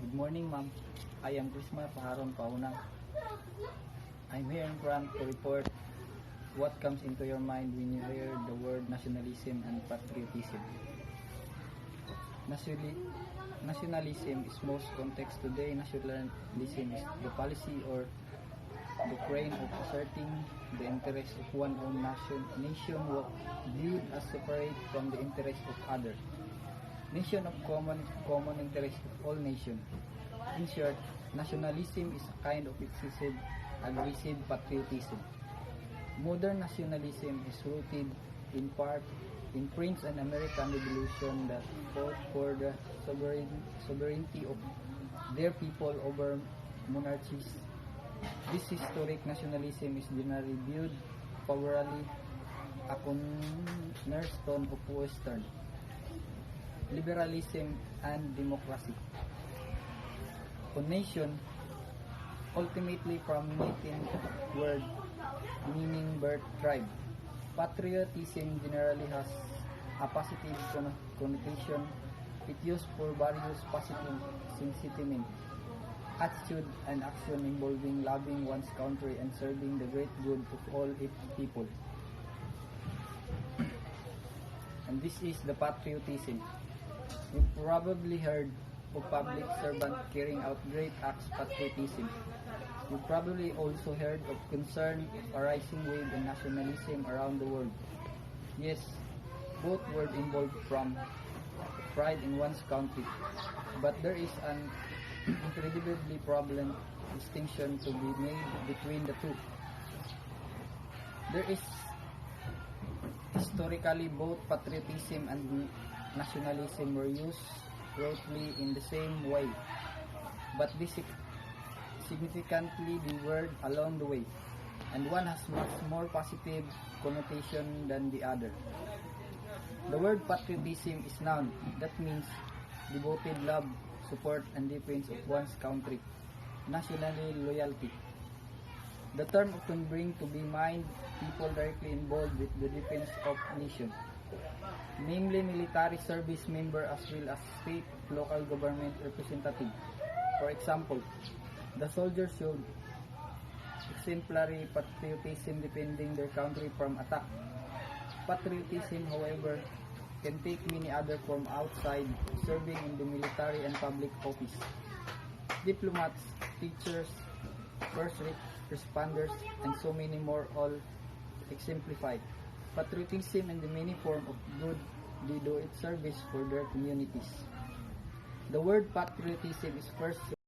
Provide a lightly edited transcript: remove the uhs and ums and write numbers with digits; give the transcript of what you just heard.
Good morning, ma'am. I am Prisma Paharon Paunang. I'm here in front to report what comes into your mind when you hear the word nationalism and patriotism. Nationalism is most context today. Nationalism is the policy or doctrine of asserting the interests of one own nation viewed as separate from the interests of other. Nation of common interest of all nations. In short, nationalism is a kind of excessive, aggressive patriotism. Modern nationalism is rooted in part in French and American Revolution that fought for the sovereignty of their people over monarchies. This historic nationalism is generally viewed favorably a cornerstone of Western liberalism and democracy. On nation, ultimately from Latin word meaning birth tribe. Patriotism generally has a positive connotation. It used for various positive sentiment, attitude and action involving loving one's country and serving the great good of all its people. And this is the patriotism. You've probably heard of public servant carrying out great acts of patriotism. You've probably also heard of concern of a rising wave in nationalism around the world. Yes, both were involved from pride in one's country, but there is an incredibly prevalent distinction to be made between the two. There is historically both patriotism and nationalism were used broadly in the same way, but this significantly diverged along the way, and one has much more positive connotation than the other. The word patriotism is noun that means devoted love, support, and defense of one's country, national loyalty. The term often brings to mind people directly involved with the defense of nation, namely military service member as well as state local government representative. For example, the soldiers showed exemplary patriotism defending their country from attack. Patriotism, however, can take many other forms outside serving in the military and public office. Diplomats, teachers, first responders, and so many more all exemplify patriotism in the many forms of good they do its service for their communities. The word patriotism is first